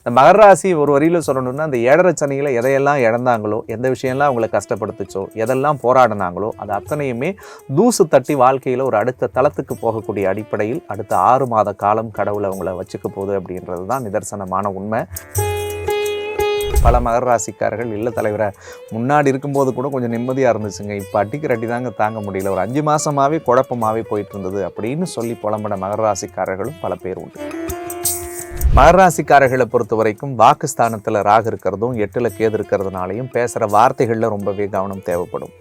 இந்த மகர ராசி ஒரு வரியில் சொல்லணும்னா அந்த 7.5 சனியில் எதையெல்லாம் இழந்தாங்களோ, எந்த விஷயம்லாம் அவங்களை கஷ்டப்படுத்துச்சோ, எதெல்லாம் போராடினாங்களோ அது அத்தனையுமே தூசு தட்டி வாழ்க்கையில் ஒரு அடுத்த தளத்துக்கு போகக்கூடிய அடிப்படையில் அடுத்த 6 மாத காலம் கடவுளை அவங்கள வச்சுக்க போகுது அப்படின்றது தான் நிதர்சனமான உண்மை. பல மகர ராசிக்காரர்கள் இல்ல தலைவரை முன்னாடி இருக்கும்போது கூட கொஞ்சம் நிம்மதியாக இருந்துச்சுங்க, இப்போ அடிக்கிற அடி தாங்க தாங்க முடியல, ஒரு 5 மாதமாகவே குழப்பமாகவே போயிட்டு இருந்தது அப்படின்னு சொல்லி புலம்பட மகர ராசிக்காரர்களும் பல பேர் உண்டு. மகர ராசிக்காரர்களை பொறுத்த வரைக்கும் வாக்குஸ்தானத்தில் ராகு இருக்கிறதும் 8ல் கேது இருக்கிறதுனாலையும் பேசுகிற வார்த்தைகளில் ரொம்பவே கவனம் தேவைப்படும்.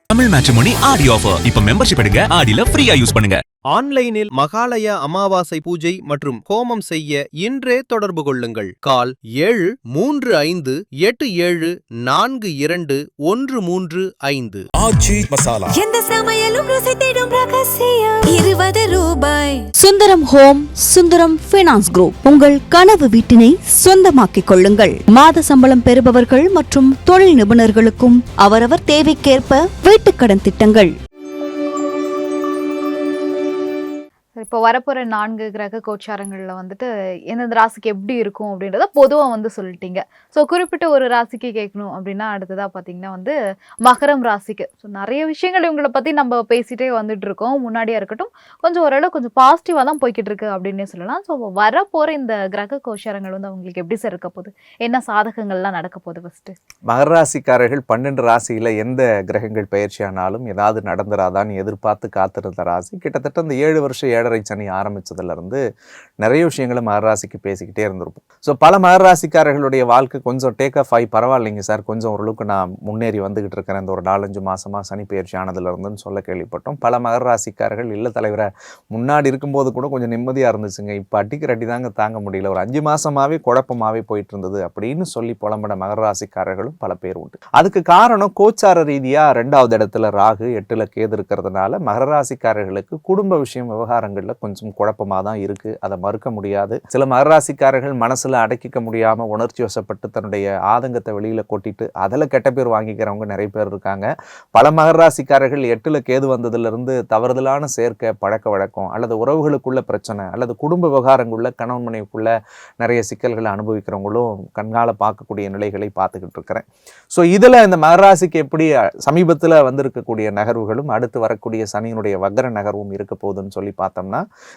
தமிழ் மேட்ரிமோனி ஆடி ஆஃபர். இப்ப மெம்பர்ஷிப் எடுங்க, ஆடில ஃப்ரீயா யூஸ் பண்ணுங்க. ஆன்லைனில் மகாலய அமாவாசை பூஜை மற்றும் ஹோமம் செய்ய இன்றே தொடர்பு கொள்ளுங்கள். கால் 7352421335. ஆச்சி மசாலா. எந்த சமையலும் ருசி தேடும் ரகசியம் 20 ரூபாய். Sundaram home, Sundaram finance group. உங்கள் கனவு வீட்டினை சொந்தமாக்கிக் கொள்ளுங்கள். மாத சம்பளம் பெறுபவர்கள் மற்றும் தொழில் நிபுணர்களுக்கும் அவரவர் தேவைக்கேற்ப வீட்டுக்கடன் திட்டங்கள். இப்போ வரப்போகிற 4 கிரக கோச்சாரங்களில் வந்துட்டு எந்தெந்த ராசிக்கு எப்படி இருக்கும் அப்படின்றத பொதுவாக வந்து சொல்லிட்டீங்க. ஸோ குறிப்பிட்ட ஒரு ராசிக்கு கேட்கணும் அப்படின்னா அடுத்ததாக பார்த்தீங்கன்னா வந்து மகரம் ராசிக்கு. ஸோ நிறைய விஷயங்கள் இவங்களை பற்றி நம்ம பேசிகிட்டே வந்துட்டு இருக்கோம். முன்னாடியாக இருக்கட்டும் கொஞ்சம் ஓரளவு கொஞ்சம் பாசிட்டிவாக தான் போய்கிட்டு இருக்கு அப்படின்னே சொல்லலாம். ஸோ வரப்போகிற இந்த கிரக கோச்சாரங்கள் வந்து அவங்களுக்கு எப்படி சார் இருக்க போகுது, என்ன சாதகங்கள்லாம் நடக்க போகுது? ஃபஸ்ட்டு மகர ராசிக்காரர்கள் 12 ராசியில் எந்த கிரகங்கள் பயிற்சியானாலும் ஏதாவது நடந்துராதான்னு எதிர்பார்த்து காத்திருந்த ராசி. கிட்டத்தட்ட இந்த 7 வருஷம் 7.5 சனி ஆரம்பிச்சதுலேருந்து நிறைய விஷயங்களை மகர ராசிக்கு பேசிக்கிட்டே இருந்திருப்போம். ஸோ பல மகர ராசிக்காரர்களுடைய வாழ்க்கை கொஞ்சம் டேக் ஆஃப் ஆகி பரவாயில்லைங்க சார், கொஞ்சம் ஓரளவுக்கு நான் முன்னேறி வந்துகிட்டு இருக்கிறேன் இந்த ஒரு 4-5 மாதமாக சனி பயிற்சி ஆனதுலேருந்துன்னு சொல்ல கேள்விப்பட்டோம். பல மகர ராசிக்காரர்கள் இல்ல தலைவரை முன்னாடி இருக்கும்போது கூட கொஞ்சம் நிம்மதியாக இருந்துச்சுங்க, இப்போ அடிக்கிற அடி தாங்க தாங்க முடியல, ஒரு 5 மாதமாகவே குழப்பமாகவே போயிட்டு இருந்தது அப்படின்னு சொல்லி புலம்பட மகர ராசிக்காரர்களும் பல பேர் உண்டு. அதுக்கு காரணம் கோச்சார ரீதியாக 2வது இடத்துல ராகு 8ல் கேது இருக்கிறதுனால மகர ராசிக்காரர்களுக்கு குடும்ப விஷயம் விவகாரங்கள் கொஞ்சம் குழப்பமாக தான் இருக்கு, அதை மறுக்க முடியாது. சில மகர ராசிக்காரர்கள் மனசுல அடக்கிக்க முடியாம உணர்ச்சி வசப்பட்டு தன்னுடைய ஆதங்கத்தை வெளியில கொட்டிட்டு அதில் கெட்ட பேர் வாங்கிக்கிறவங்க நிறைய பேர் இருக்காங்க. பல மகர ராசிக்காரர்கள் 8ல் கேது வந்ததுல இருந்து தவறுதலான சேர்க்கை, பழக்க வழக்கம் அல்லது உறவுகளுக்குள்ள பிரச்சனை அல்லது குடும்ப விவகாரங்குள்ள கணவன் மனைவிக்குள்ள நிறைய சிக்கல்களை அனுபவிக்கிறவங்களும் கண்கால பார்க்கக்கூடிய நிலைகளை பார்த்துக்கிட்டு இருக்கிறேன். ஸோ இதில் இந்த மகர ராசிக்கு எப்படி சமீபத்தில் வந்திருக்கக்கூடிய நகர்வுகளும் அடுத்து வரக்கூடிய சனியினுடைய வக்ர நகர்வும் இருக்க போகுதுன்னு சொல்லி பார்த்தோம்னா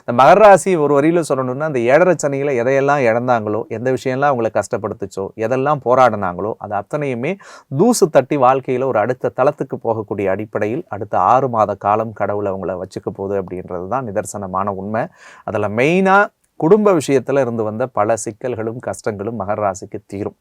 இந்த மகர ராசி ஒரு வரியில் சொல்லணும்னா அந்த 7.5 சனியில் எதையெல்லாம் இழந்தாங்களோ, எந்த விஷயம்லாம் அவங்களை கஷ்டப்படுத்துச்சோ, எதெல்லாம் போராடினாங்களோ அது அத்தனையுமே தூசு தட்டி வாழ்க்கையில் ஒரு அடுத்த தளத்துக்கு போகக்கூடிய அடிப்படையில் அடுத்த 6 மாத காலம் கடவுளை அவங்கள வச்சுக்க போகுது அப்படின்றது தான் நிதர்சனமான உண்மை. அதில் மெயினாக குடும்ப விஷயத்தில் இருந்து வந்த பல சிக்கல்களும் கஷ்டங்களும் மகர ராசிக்கு தீரும்.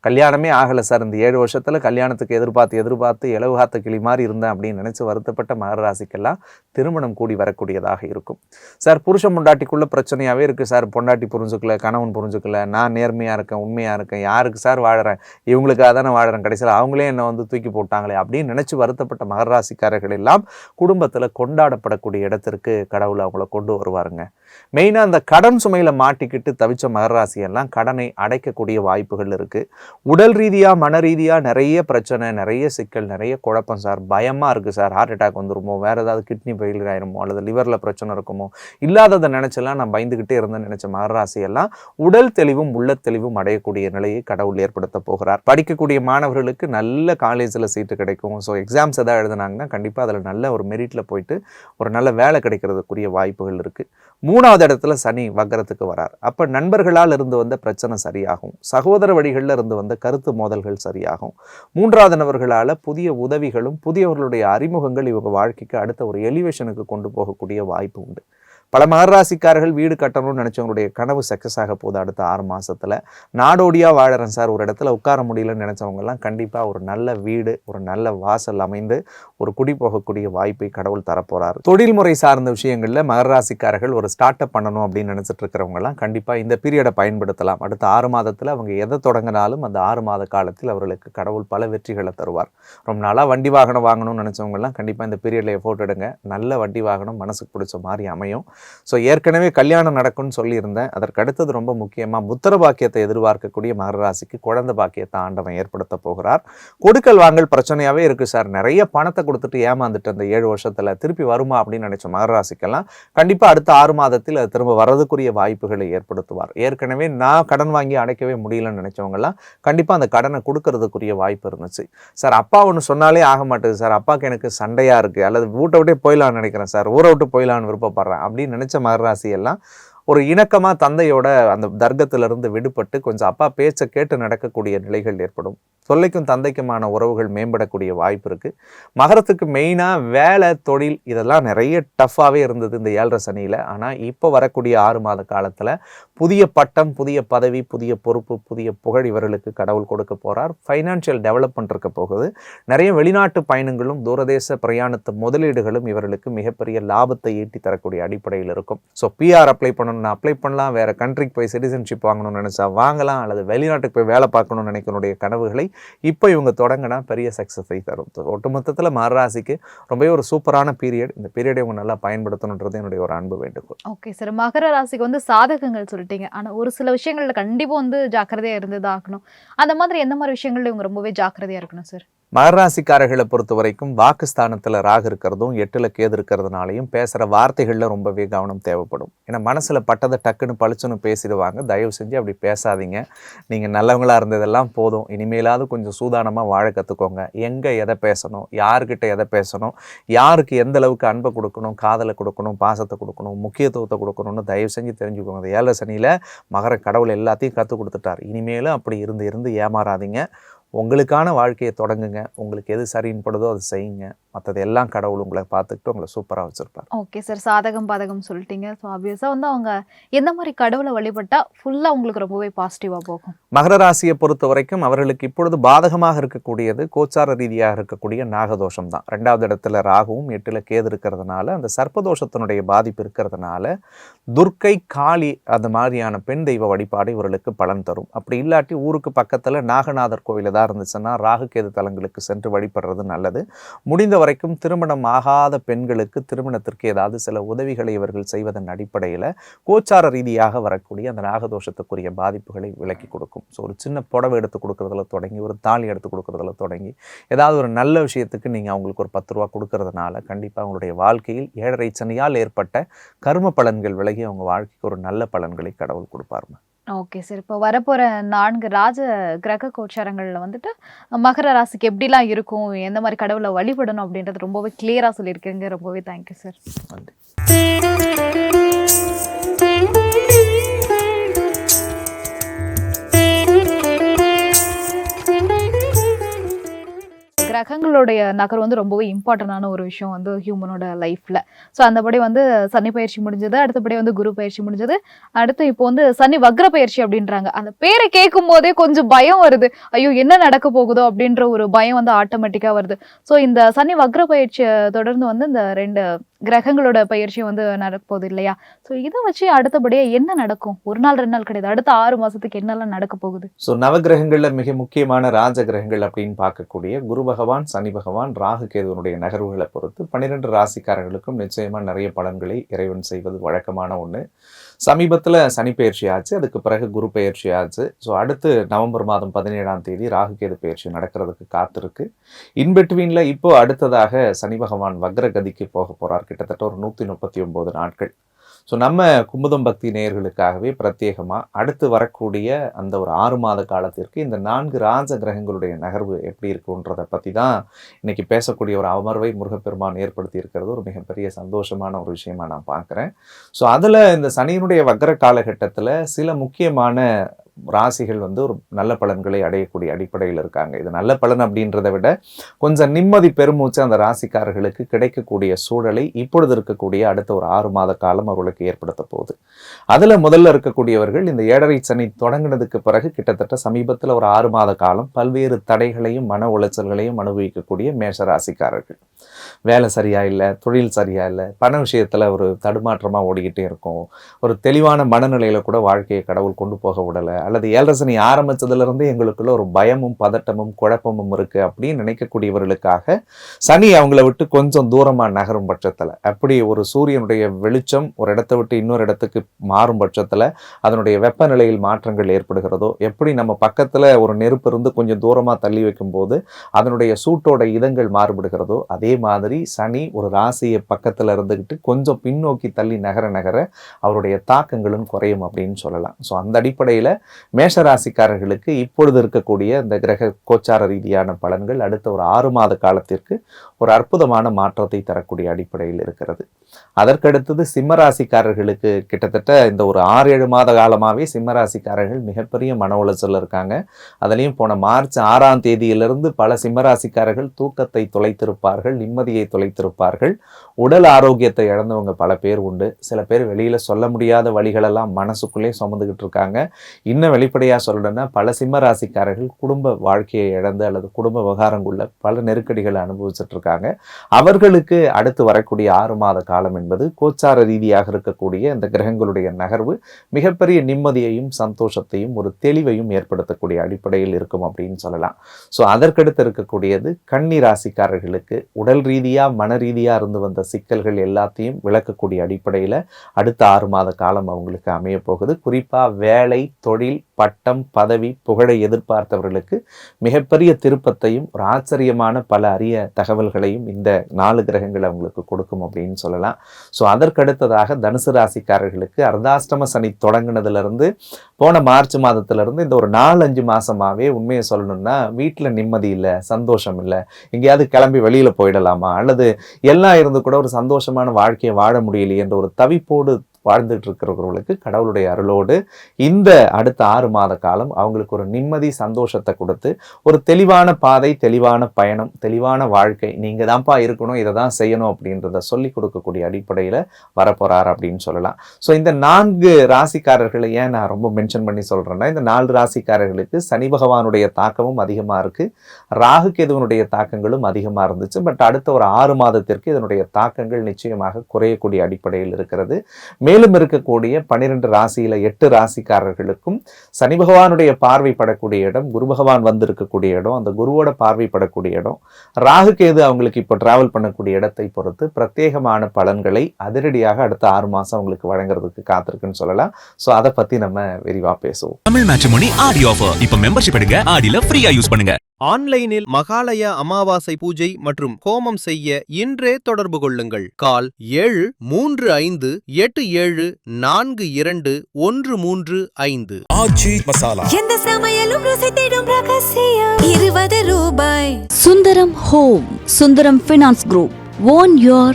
கல்யாணமே ஆகலை சார், இந்த 7 வருஷத்தில் கல்யாணத்துக்கு எதிர்பார்த்து இலவு காத்த கிளி மாதிரி இருந்தேன் அப்படின்னு நினச்சி வருத்தப்பட்ட மகர ராசிக்கெல்லாம் திருமணம் கூடி வரக்கூடியதாக இருக்கும். சார் புருஷன் பொண்டாட்டிக்குள்ளே பிரச்சனையாகவே இருக்குது சார், பொண்டாட்டி புரிஞ்சுக்கல, கணவன் புரிஞ்சுக்கல, நான் நேர்மையாக இருக்கேன், உண்மையாக இருக்கேன், யாருக்கு சார் வாழறேன், இவங்களுக்காக தானே வாழறேன், கடைசியில் அவங்களே என்னை வந்து தூக்கி போட்டாங்களே அப்படின்னு நினச்சி வருத்தப்பட்ட மகர ராசிக்காரர்கள் எல்லாம் குடும்பத்தில் கொண்டாடப்படக்கூடிய இடத்திற்கு கடவுளை அவங்கள கொண்டு வருவாருங்க. மெயினாக அந்த கடன் சுமையில் மாட்டிக்கிட்டு தவிச்ச மகர ராசியெல்லாம் கடனை அடைக்கக்கூடிய வாய்ப்புகள் இருக்குது. உடல் ரீதியாக மன ரீதியாக நிறைய பிரச்சனை, நிறைய சிக்கல், நிறைய குழப்பம் சார், பயமாக இருக்குது சார், ஹார்ட் அட்டாக் வந்துருமோ, வேறு ஏதாவது கிட்னி ஃபெயிலியர் ஆயிருமோ அல்லது லிவரில் பிரச்சனை இருக்குமோ, இல்லாததை நினச்செல்லாம் நான் பயந்துக்கிட்டே இருந்தேன்னு நினச்ச மகர ராசியெல்லாம் உடல் தெளிவும் உள்ள தெளிவும் அடையக்கூடிய நிலையை கடவுள் ஏற்படுத்த போகிறார். படிக்கக்கூடிய மாணவர்களுக்கு நல்ல காலேஜில் சீட்டு கிடைக்கும். ஸோ எக்ஸாம்ஸ் எதாவது எழுதுனாங்கன்னா கண்டிப்பாக அதில் நல்ல ஒரு மெரிட்டில் போயிட்டு ஒரு நல்ல வேலை கிடைக்கிறதுக்குரிய வாய்ப்புகள் இருக்குது. 3வது இடத்துல சனி வக்கரத்துக்கு வரார். அப்போ நண்பர்களால் இருந்து வந்த பிரச்சனை சரியாகும், சகோதர வழிகளில் இருந்து வந்த கருத்து மோதல்கள் சரியாகும், 3வது நபர்களால் புதிய உதவிகளும் புதியவர்களுடைய அறிமுகங்கள் இவங்க வாழ்க்கைக்கு அடுத்த ஒரு எலிவேஷனுக்கு கொண்டு போகக்கூடிய வாய்ப்பு உண்டு. பல மகர ராசிக்காரர்கள் வீடு கட்டணும்னு நினச்சவங்களுடைய கனவு சக்ஸஸ் ஆக போகுது. அடுத்த 6 மாதத்தில் நாடோடியாக வாழறேன் சார், ஒரு இடத்துல உட்கார முடியலன்னு நினச்சவங்கெல்லாம் கண்டிப்பாக ஒரு நல்ல வீடு, ஒரு நல்ல வாசல் அமைந்து ஒரு குடி போகக்கூடிய வாய்ப்பை கடவுள் தரப்போகிறார். தொழில் முறை சார்ந்த விஷயங்களில் மகர ராசிக்காரர்கள் ஒரு ஸ்டார்ட் அப் பண்ணணும் அப்படின்னு நினச்சிட்டு இருக்கிறவங்கலாம் கண்டிப்பாக இந்த பீரியடை பயன்படுத்தலாம். அடுத்த 6 மாதத்தில் அவங்க எதை தொடங்கினாலும் அந்த 6 மாத காலத்தில் அவர்களுக்கு கடவுள் பல வெற்றிகளை தருவார். ரொம்ப நாளாக வண்டி வாகனம் வாங்கணும்னு நினச்சவங்கலாம் கண்டிப்பாக இந்த பீரியடில் எஃபோர்ட் எடுங்க, நல்ல வண்டி வாகனம் மனசுக்கு பிடிச்ச மாதிரி அமையும். ஸோ ஏற்கனவே கல்யாணம் நடக்கும்னு சொல்லியிருந்தேன். அதற்கு அடுத்தது ரொம்ப முக்கியமாக புத்திர பாக்கியத்தை எதிர்பார்க்கக்கூடிய மகர ராசிக்கு குழந்தை பாக்கியத்தை ஆண்டவன் ஏற்படுத்த போகிறார். கொடுக்கல் வாங்கல் பிரச்சனையாகவே இருக்குது சார், நிறைய பணத்தை கொடுத்துட்டு ஏமாந்துட்டு அந்த 7 வருஷத்தில் திருப்பி வருமா அப்படின்னு நினைச்ச மகர ராசிக்கெல்லாம் கண்டிப்பாக அடுத்த 6 மாதத்தில் அது திரும்ப வரதுக்குரிய வாய்ப்புகளை ஏற்படுத்துவார். ஏற்கனவே நான் கடன் வாங்கி அடைக்கவே முடியலன்னு நினைச்சவங்கலாம் கண்டிப்பாக அந்த கடனை கொடுக்கறதுக்குரிய வாய்ப்பு இருந்துச்சு. சார் அப்பா ஒன்று சொன்னாலே ஆக மாட்டேது சார், அப்பாவுக்கு எனக்கு சண்டையாக இருக்குது, அல்லது வீட்டை விட்டே போயிடலான்னு நினைக்கிறேன் சார், ஊரை விட்டு போயிடலான்னு விருப்பப்படுறேன் அப்படின்னு நினச்ச மகராசி எல்லாம் ஒரு இணக்கமாக தந்தையோட அந்த தர்க்கத்திலிருந்து விடுபட்டு கொஞ்சம் அப்பா பேச்சை கேட்டு நடக்கக்கூடிய நிலைகள் ஏற்படும். தொல்லைக்கும் தந்தைக்குமான உறவுகள் மேம்படக்கூடிய வாய்ப்பு இருக்குது. மகரத்துக்கு மெயினாக வேலை தொழில் இதெல்லாம் நிறைய டஃப்பாகவே இருந்தது இந்த 7.5 சனியில். ஆனால் இப்போ வரக்கூடிய 6 மாத காலத்தில் புதிய பட்டம், புதிய பதவி, புதிய பொறுப்பு, புதிய புகழ் இவர்களுக்கு கடவுள் கொடுக்க போகிறார். ஃபைனான்ஷியல் டெவலப்மெண்ட் இருக்க போகுது. நிறைய வெளிநாட்டு பயணங்களும் தூரதேச பிரயாணத்து முதலீடுகளும் இவர்களுக்கு மிகப்பெரிய லாபத்தை ஈட்டி தரக்கூடிய அடிப்படையில் இருக்கும். ஸோ பிஆர் அப்ளை பண்ணணும்னு அப்ளை பண்ணலாம், வேறு கண்ட்ரிக்கு போய் சிட்டிசன்ஷிப் வாங்கணும்னு நினச்சா வாங்கலாம், அல்லது வெளிநாட்டுக்கு போய் வேலை பார்க்கணும்னு நினைக்கக்கூடிய கனவுகளை இப்போ இவங்க தொடங்கினா பெரிய சக்ஸஸை தரும். ஒட்டுமொத்தத்தில் மகராசிக்கு ரொம்பவே ஒரு சூப்பரான பீரியட். இந்த பீரியடை இவங்க நல்லா பயன்படுத்தணுன்றது என்னுடைய ஒரு அன்பு வேண்டுகோள். ஓகே சார், மகர ராசிக்கு வந்து சாதகங்கள் சொல்லிட்டீங்க, ஆனால் ஒரு சில விஷயங்கள்ல கண்டிப்பாக வந்து ஜாக்கிரதையாக இருந்தது ஆகணும். அந்த மாதிரி எந்த மாதிரி விஷயங்கள்ல இவங்க ரொம்பவே ஜாக்கிரதையாக இருக்கணும் சார்? மகராசிக்காரர்களை பொறுத்த வரைக்கும் வாக்குஸ்தானத்தில் ராகு இருக்கிறதும் 8ல் கேது இருக்கிறதுனாலையும் பேசுகிற வார்த்தைகளில் ரொம்பவே கவனம் தேவைப்படும். ஏன்னா மனசில் பட்டதை டக்குன்னு பளிச்சுன்னு பேசிடுவாங்க. தயவு செஞ்சு அப்படி பேசாதீங்க. நீங்கள் நல்லவங்களாக இருந்ததெல்லாம் போதும், இனிமேலாவது கொஞ்சம் சூதானமாக வாழ கற்றுக்கோங்க. எங்கே எதை பேசணும், யாருக்கிட்ட எதை பேசணும், யாருக்கு எந்த அளவுக்கு அன்பை கொடுக்கணும், காதலை கொடுக்கணும், பாசத்தை கொடுக்கணும், முக்கியத்துவத்தை கொடுக்கணும்னு தயவு செஞ்சு தெரிஞ்சுக்கோங்க. அந்த 7 சனியில் மகர கடவுள் எல்லாத்தையும் கற்றுக் கொடுத்துட்டார். இனிமேலும் அப்படி இருந்து ஏமாறாதீங்க. உங்களுக்கான வாழ்க்கையை தொடங்குங்க. உங்களுக்கு எது சரின்னு படுதோ அதை செய்யுங்க. மற்றது எல்லாம் கடவுள் உங்களை பார்த்துக்கிட்டு உங்களை சூப்பராக வச்சுருப்பார். ஓகே சார், சாதகம் பாதகம் சொல்லிட்டீங்க. ஸோ ஆப்வியஸாக வந்து அவங்க எந்த மாதிரி கடவுளை வழிபட்டால் ஃபுல்லாக உங்களுக்கு ரொம்பவே பாசிட்டிவாக போகும்? மகர ராசியை பொறுத்த வரைக்கும் அவர்களுக்கு இப்பொழுது பாதகமாக இருக்கக்கூடியது கோச்சார ரீதியாக இருக்கக்கூடிய நாகதோஷம் தான். 2வது இடத்துல ராகுவும் 8ல் கேது இருக்கிறதுனால அந்த சர்ப்பதோஷத்தினுடைய பாதிப்பு இருக்கிறதுனால துர்க்கை, காளி அந்த மாதிரியான பெண் தெய்வ வழிபாடு இவர்களுக்கு பலன் தரும். அப்படி இல்லாட்டி ஊருக்கு பக்கத்தில் நாகநாதர் கோவில் தான் இருந்துச்சுன்னா ராகு கேது தலங்களுக்கு சென்று வழிபடுறது நல்லது. முடிந்த வரைக்கும் திருமணம் ஆகாத பெண்களுக்கு திருமணத்திற்கு ஏதாவது சில உதவிகளை இவர்கள் செய்வதன் அடிப்படையில் கோச்சார ரீதியாக வரக்கூடிய அந்த நாகதோஷத்துக்குரிய பாதிப்புகளை விலக்கி கொடுக்கும். ஸோ ஒரு சின்ன புடவை எடுத்து கொடுக்கறதுல தொடங்கி, ஒரு தாலி எடுத்து கொடுக்கறதுல தொடங்கி, ஏதாவது ஒரு நல்ல விஷயத்துக்கு நீங்கள் அவங்களுக்கு ஒரு 10 ரூபா கொடுக்கறதுனால கண்டிப்பாக அவங்களுடைய வாழ்க்கையில் 7.5 சனியால் ஏற்பட்ட கர்ம பலன்கள் விலகி அவங்க வாழ்க்கைக்கு ஒரு நல்ல பலன்களை கடவுள் கொடுப்பாருங்க. ஓகே சார், இப்போ வரப்போகிற 4 ராஜ கிரக கோச்சாரங்களில் வந்துட்டு மகர ராசிக்கு எப்படிலாம் இருக்கும், எந்த மாதிரி கடவுளை வழிபடணும் அப்படின்றது ரொம்பவே கிளியராக சொல்லியிருக்கீங்க. ரொம்பவே தேங்க்யூ சார். நன்றி. கிரகங்களுடைய நகர் வந்து ரொம்பவே இம்பார்ட்டண்டான ஒரு விஷயம் வந்து ஹியூமனோட லைஃப்பில். ஸோ அந்தபடி வந்து சனி பயிற்சி முடிஞ்சது, அடுத்தபடி வந்து குரு பயிற்சி முடிஞ்சது, அடுத்து இப்போ வந்து சனி வக்ர பயிற்சி அப்படின்றாங்க. அந்த பேரை கேட்கும் போதே கொஞ்சம் பயம் வருது. ஐயோ என்ன நடக்க போகுதோ அப்படின்ற ஒரு பயம் வந்து ஆட்டோமேட்டிக்காக வருது. ஸோ இந்த சனி வக்ர பயிற்சியை தொடர்ந்து வந்து இந்த 2 கிரகங்களோட பயிற்சி வந்து நடக்க போகுது இல்லையா? ஸோ இதை வச்சு அடுத்தபடியாக என்ன நடக்கும்? ஒரு நாள் 2 நாள் கிடையாது, அடுத்த 6 மாதத்துக்கு என்னெல்லாம் நடக்க போகுது? ஸோ நவகிரகங்களில் மிக முக்கியமான ராஜ கிரகங்கள் அப்படின்னு பார்க்கக்கூடிய குரு பகவான், சனி பகவான், ராகு கேதுவனுடைய நகர்வுகளை பொறுத்து 12 ராசிக்காரர்களுக்கும் நிச்சயமாக நிறைய பலன்களை இறைவன் செய்வது வழக்கமான ஒன்று. சமீபத்தில் சனி பயிற்சி ஆச்சு, அதுக்கு பிறகு குரு பயிற்சி ஆச்சு. ஸோ அடுத்து நவம்பர் மாதம் 17ஆம் தேதி ராகு கேது பயிற்சி நடக்கிறதுக்கு காத்திருக்கு. இன்பிட்வீனில் இப்போ அடுத்ததாக சனி பகவான் வக்ரகதிக்கு போக போகிறார், கிட்டத்தட்ட ஒரு 139 நாட்கள். ஸோ நம்ம குமுதம் பக்தி நேயர்களுக்காகவே பிரத்யேகமாக அடுத்து வரக்கூடிய அந்த ஒரு 6 மாத காலத்திற்கு இந்த 4 ராஜ கிரகங்களுடைய நகர்வு எப்படி இருக்குன்றதை பற்றி தான் இன்றைக்கி பேசக்கூடிய ஒரு அமர்வை முருகப்பெருமான் ஏற்படுத்தி இருக்கிறது ஒரு மிகப்பெரிய சந்தோஷமான ஒரு விஷயமா நான் பார்க்குறேன். ஸோ அதில் இந்த சனியினுடைய வக்ர காலகட்டத்தில் சில முக்கியமான ராசிகள் வந்து ஒரு நல்ல பலன்களை அடையக்கூடிய அடிப்படையில் இருக்காங்க. இது நல்ல பலன் அப்படின்றத விட கொஞ்சம் நிம்மதி பெருமூச்சு அந்த ராசிக்காரர்களுக்கு கிடைக்கக்கூடிய சூழலை இப்பொழுது இருக்கக்கூடிய அடுத்த ஒரு 6 மாத காலம் அவர்களுக்கு ஏற்படுத்த போகுது. அதில் முதல்ல இருக்கக்கூடியவர்கள் இந்த 7.5 சனி தொடங்கினதுக்கு பிறகு கிட்டத்தட்ட சமீபத்தில் ஒரு 6 மாத காலம் பல்வேறு தடைகளையும் மன உளைச்சல்களையும் அனுபவிக்கக்கூடிய மேஷ ராசிக்காரர்கள். வேலை சரியா இல்லை, தொழில் சரியா இல்லை, பண விஷயத்தில் ஒரு தடுமாற்றமாக ஓடிக்கிட்டே இருக்கும், ஒரு தெளிவான மனநிலையில் கூட வாழ்க்கையை கடவுள் கொண்டு போக விடலை, அல்லது 7.5 சனி ஆரம்பிச்சதுல இருந்து எங்களுக்குள்ள ஒரு பயமும் பதட்டமும் குழப்பமும் இருக்கு அப்படின்னு நினைக்கக்கூடியவர்களுக்காக சனி அவங்கள விட்டு கொஞ்சம் தூரமா நகரும் பட்சத்துல, அப்படி ஒரு சூரியனுடைய வெளிச்சம் ஒரு இடத்தை விட்டு இன்னொரு இடத்துக்கு மாறும் பட்சத்துல அதனுடைய வெப்பநிலையில் மாற்றங்கள் ஏற்படுகிறதோ, எப்படி நம்ம பக்கத்துல ஒரு நெருப்பு இருந்து கொஞ்சம் தூரமா தள்ளி வைக்கும் போது அதனுடைய சூட்டோட இதங்கள் மாறுபடுகிறதோ, அதே மாதிரி சனி ஒரு ராசியை பக்கத்துல இருந்துகிட்டு கொஞ்சம் பின்னோக்கி தள்ளி நகர நகர அவருடைய தாக்கங்களும் குறையும் அப்படின்னு சொல்லலாம். ஸோ அந்த அடிப்படையில் மேஷராசிக்காரர்களுக்கு இப்பொழுது இருக்கக்கூடிய இந்த கிரக கோச்சார ரீதியான பலன்கள் அடுத்த ஒரு 6 மாத காலத்திற்கு ஒரு அற்புதமான மாற்றத்தை தரக்கூடிய அடிப்படையில் இருக்கிறது. அதற்கடுத்தது சிம்மராசிக்காரர்களுக்கு கிட்டத்தட்ட இந்த ஒரு 6-7 மாத காலமாகவே சிம்மராசிக்காரர்கள் மிகப்பெரிய மன உளைச்சல் இருக்காங்க. அதுலேயும் போன மார்ச் 6ஆம் தேதியிலிருந்து பல சிம்மராசிக்காரர்கள் தூக்கத்தை தொலைத்திருப்பார்கள், நிம்மதியை தொலைத்திருப்பார்கள், உடல் ஆரோக்கியத்தை இழந்தவங்க பல பேர் உண்டு. சில பேர் வெளியில் சொல்ல முடியாத வழிகளெல்லாம் மனசுக்குள்ளே சுமந்துக்கிட்டு இருக்காங்க. இன்னும் வெளிப்படையாக சொல்லணும்னா பல சிம்மராசிக்காரர்கள் குடும்ப வாழ்க்கையை இழந்து அல்லது குடும்ப விவகாரங்குள்ள பல நெருக்கடிகளை அனுபவிச்சுட்டு இருக்காங்க. அவர்களுக்கு அடுத்து வரக்கூடிய 6 மாத காலம் என்பது கோச்சார ரீதியாக இருக்கக்கூடிய இந்த கிரகங்களுடைய நகர்வு மிகப்பெரிய நிம்மதியையும் சந்தோஷத்தையும் ஒரு தெளிவையும் ஏற்படுத்தக்கூடிய அடிப்படையில் இருக்கும் அப்படின்னு சொல்லலாம். ஸோ அதற்கடுத்து இருக்கக்கூடியது கன்னி ராசிக்காரர்களுக்கு உடல் ரீதியாக மன ரீதியாக இருந்து வந்த சிக்கல்கள் எல்லாத்தையும் விளக்கக்கூடிய அடிப்படையில் அடுத்த 6 மாத காலம் அவங்களுக்கு அமைய போகுது. குறிப்பாக வேலை, தொழில், பட்டம், பதவி, புகழை எதிர்பார்த்தவர்களுக்கு மிகப்பெரிய திருப்பத்தையும் ஒரு ஆச்சரியமான பல அரிய தகவல்களையும் இந்த 4 கிரகங்கள் அவங்களுக்கு கொடுக்கும் அப்படின்னு சொல்லலாம். ஸோ அதற்கடுத்ததாக தனுசு ராசிக்காரர்களுக்கு அர்த்தாஷ்டம சனி தொடங்கினதுலேருந்து போன மார்ச் மாதத்திலிருந்து இந்த ஒரு 4-5 மாதமாகவே உண்மையை சொல்லணும்னா வீட்டில் நிம்மதி இல்லை, சந்தோஷம் இல்லை, எங்கேயாவது கிளம்பி வெளியில் போயிடலாமா அல்லது எல்லாம் இருந்து கூட ஒரு சந்தோஷமான வாழ்க்கையை வாழ முடியலையே என்ற ஒரு தவிப்போடு வாழ்ந்துட்டு இருக்கிறவர்களுக்கு கடவுளுடைய அருளோடு இந்த அடுத்த 6 மாத காலம் அவங்களுக்கு ஒரு நிம்மதி சந்தோஷத்தை கொடுத்து ஒரு தெளிவான பாதை, தெளிவான பயணம், தெளிவான வாழ்க்கை, நீங்க தான்ப்பா இருக்கணும், இதை தான் செய்யணும் அப்படின்றத சொல்லி கொடுக்கக்கூடிய அடிப்படையில் வரப்போறார் அப்படின்னு சொல்லலாம். ஸோ இந்த 4 ராசிக்காரர்களை ஏன் நான் ரொம்ப மென்ஷன் பண்ணி சொல்றேன்னா, இந்த 4 ராசிக்காரர்களுக்கு சனி பகவானுடைய தாக்கமும் அதிகமாக இருக்கு, ராகு கேதுவனுடைய தாக்கங்களும் அதிகமாக இருந்துச்சு. பட் அடுத்த ஒரு 6 மாதத்திற்கு இதனுடைய தாக்கங்கள் நிச்சயமாக குறையக்கூடிய அடிப்படையில் இருக்கிறது. மேலும் இருக்கக்கூடிய 12 ராசியில 8 ராசிக்காரர்களுக்கும் சனி பகவானுடைய பார்வைப்படக்கூடிய இடம், குரு பகவான் வந்திருக்கக்கூடிய இடம், அந்த குருவோட பார்வைப்படக்கூடிய இடம், ராகு கேது அவங்களுக்கு இப்போ டிராவல் பண்ணக்கூடிய இடத்தை பொறுத்து பிரத்யேகமான பலன்களை அதிரடியாக அடுத்த 6 மாசம் அவங்களுக்கு வழங்குறதுக்கு காத்திருக்குன்னு சொல்லலாம். ஸோ அதை பத்தி நம்ம விரிவா பேசுவோம். தமிழ் மேட்ரிமோனி ஆடி ஆஃபர் இப்ப மெம்பர்ஷிப் எடுங்க, ஆடில ஃப்ரீயா யூஸ் பண்ணுங்க. ஆன்லைனில் மகாலய அமாவாசை பூஜை மற்றும் ஹோமம் செய்ய இன்றே தொடர்பு கொள்ளுங்கள். கால் 7357842135. ஆச்சி மசாலா எந்த சமையலும் ருசி தேடும் ரகசியம் 20 ரூபாய். Sundaram home, Sundaram finance group. Own your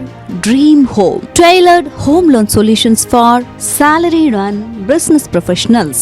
dream home. Tailored home loan solutions for salaried and business professionals.